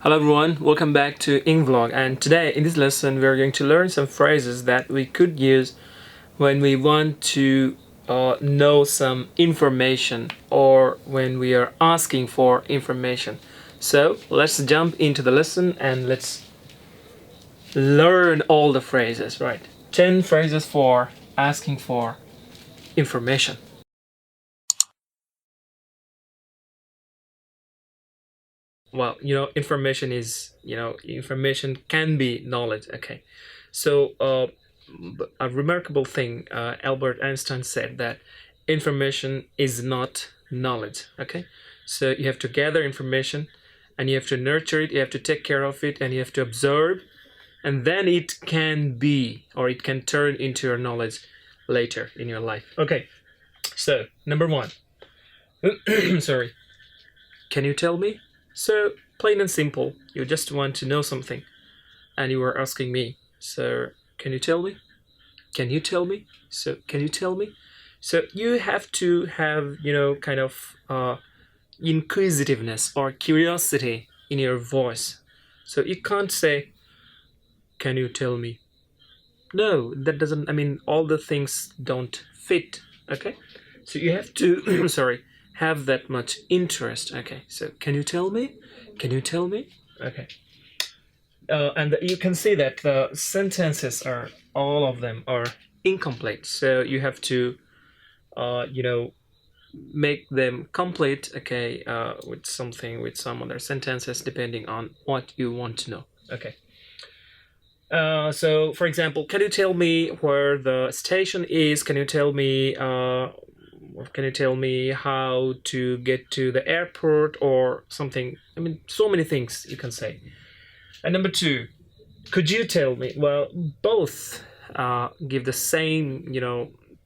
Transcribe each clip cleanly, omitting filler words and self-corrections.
Hello everyone, welcome back to EngVlog, and today in this lesson we are going to learn some phrases that we could use when we want to know some information or when we are asking for information. So let's jump into the lesson and let's learn all the phrases, right? 10 phrases for asking for information. Well, information can be knowledge. Okay, so a remarkable thing, Albert Einstein said that information is not knowledge. Okay, so you have to gather information and you have to nurture it, you have to take care of it, and you have to observe, and then it can be, or it can turn into your knowledge later in your life. Okay, so number one. Sorry, can you tell me? So, plain and simple, you just want to know something and you were asking me, so can you tell me? Can you tell me? So, can you tell me? So, you have to have, kind of inquisitiveness or curiosity in your voice. So, you can't say, can you tell me? No, that doesn't, all the things don't fit, okay? So, you have to, sorry, have that much interest. Okay, so can you tell me? Can you tell me? Okay. And you can see that the sentences are, all of them are incomplete. So you have to, make them complete, okay, with some other sentences depending on what you want to know. Okay. So, for example, can you tell me where the station is? Can you tell me how to get to the airport or something? So many things you can say. And number two, could you tell me? Well, both give the same,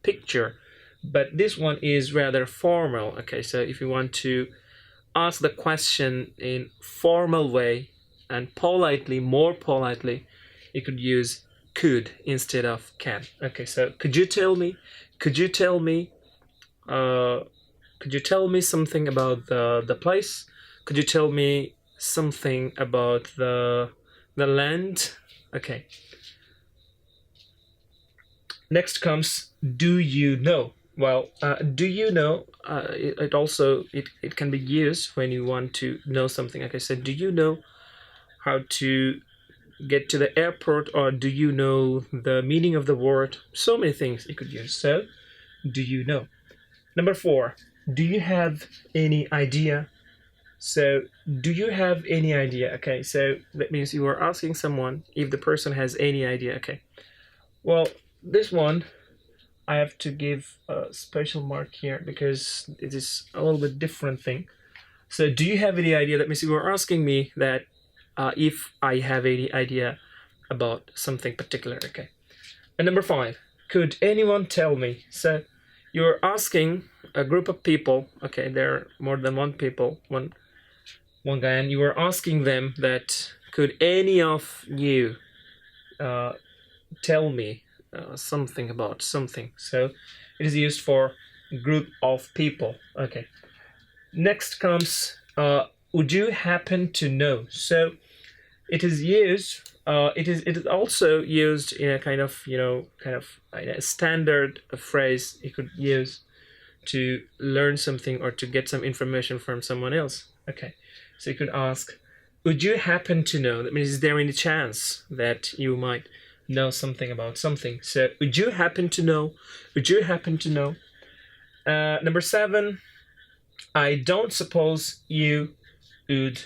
picture, but this one is rather formal. Okay, so if you want to ask the question in formal way and politely, more politely, you could use could instead of can. Okay, so could you tell me? Could you tell me? Uh, could you tell me something about the place? Could you tell me something about the land? Okay. Next comes do you know? Well, do you know? It can be used when you want to know something. Like I said, do you know how to get to the airport, or do you know the meaning of the word? So many things you could use. So, do you know? Number four, do you have any idea? So, do you have any idea? Okay, so that means you are asking someone if the person has any idea. Okay, well, this one I have to give a special mark here because it is a little bit different thing. So, do you have any idea? That means you are asking me that if I have any idea about something particular. Okay, and number five, could anyone tell me? So, you're asking a group of people. Okay, there are more than one guy, and you were asking them that could any of you tell me something about something. So it is used for group of people. Okay, next comes would you happen to know? So it is used, it is also used in a kind of a standard phrase you could use to learn something or to get some information from someone else. Okay, so you could ask, would you happen to know? That means, is there any chance that you might know something about something? So would you happen to know? Would you happen to know? Number seven, I don't suppose you would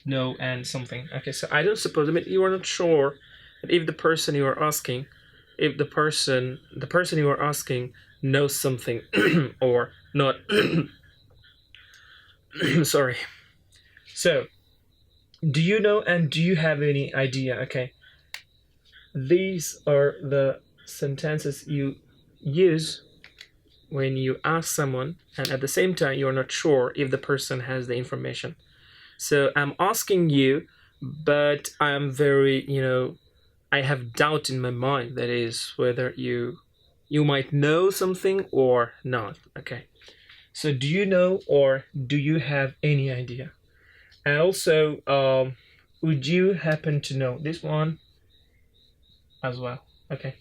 know and something. Okay, so I don't suppose, you are not sure that if the person you are asking, if the person you are asking knows something or not. Sorry. So, do you know and do you have any idea? Okay, these are the sentences you use when you ask someone and at the same time you're not sure if the person has the information. So I'm asking you, but I'm very, I have doubt in my mind, that is whether you might know something or not. Okay, so do you know or do you have any idea? And also Would you happen to know this one as well? Okay.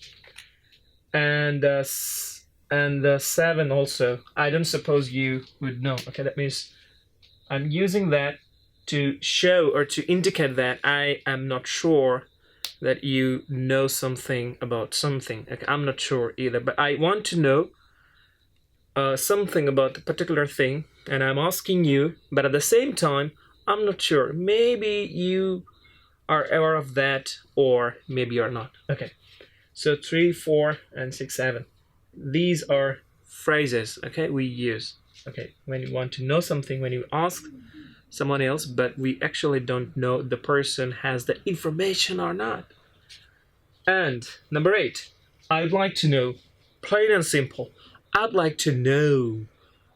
And seven also. I don't suppose you would know. Okay, that means I'm using that to show or to indicate that I am not sure that you know something about something. Okay, I'm not sure either, but I want to know something about a particular thing, and I'm asking you, but at the same time, I'm not sure. Maybe you are aware of that, or maybe you're not. Okay, so 3, 4, and 6, 7. These are phrases, okay, we use. Okay, when you want to know something, when you ask someone else, but we actually don't know the person has the information or not. And number 8, I'd like to know, plain and simple. I'd like to know.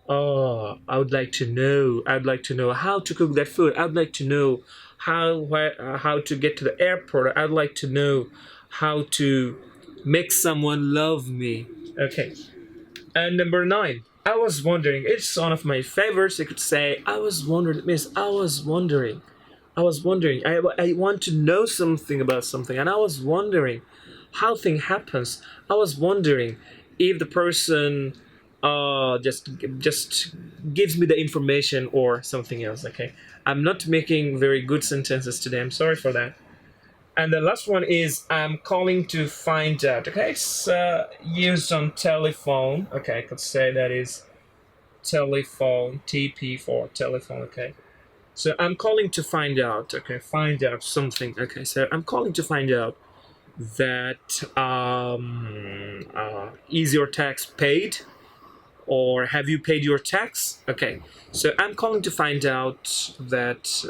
Oh, I would like to know. I'd like to know how to cook that food. I'd like to know how to get to the airport. I'd like to know how to make someone love me. Okay. And number 9, I was wondering. It's one of my favorites. You could say, I was wondering. Miss, I was wondering. I was wondering. I want to know something about something, and I was wondering how thing happens. I was wondering if the person just gives me the information or something else. Okay, I'm not making very good sentences today. I'm sorry for that. And the last one is I'm calling to find out. Okay, it's used on telephone. Okay, I could say that is telephone, TP for telephone. Okay, so I'm calling to find out. Okay, find out something. Okay, so I'm calling to find out that is your tax paid, or have you paid your tax? Okay, so I'm calling to find out that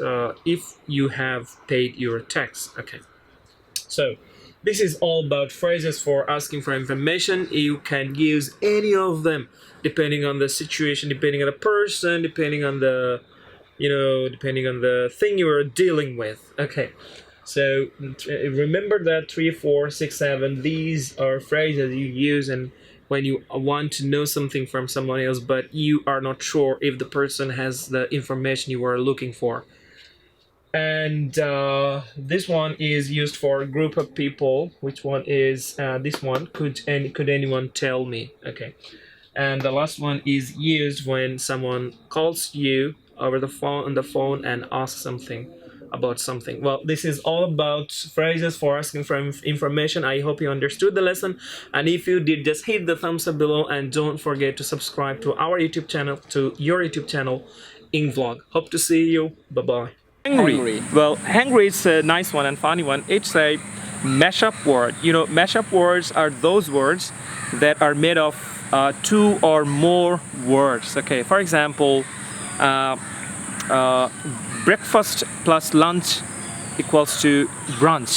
if you have paid your tax. Okay, so this is all about phrases for asking for information. You can use any of them depending on the situation, depending on the person, depending on the depending on the thing you are dealing with. Okay, so remember that 3, 4, 6, 7. These are phrases you use, and when you want to know something from someone else, but you are not sure if the person has the information you are looking for. And this one is used for a group of people. Which one is this one? Could anyone tell me? Okay. And the last one is used when someone calls you over the phone and asks something about something. Well, this is all about phrases for asking for information. I hope you understood the lesson, and if you did, just hit the thumbs up below, and don't forget to subscribe to our YouTube channel, to your YouTube channel, EngVlog. Hope to see you. Bye bye. Hungry. Well, hungry is a nice one and funny one. It's a mashup word. Mashup words are those words that are made of 2 or more words. Okay, for example, breakfast plus lunch equals to brunch.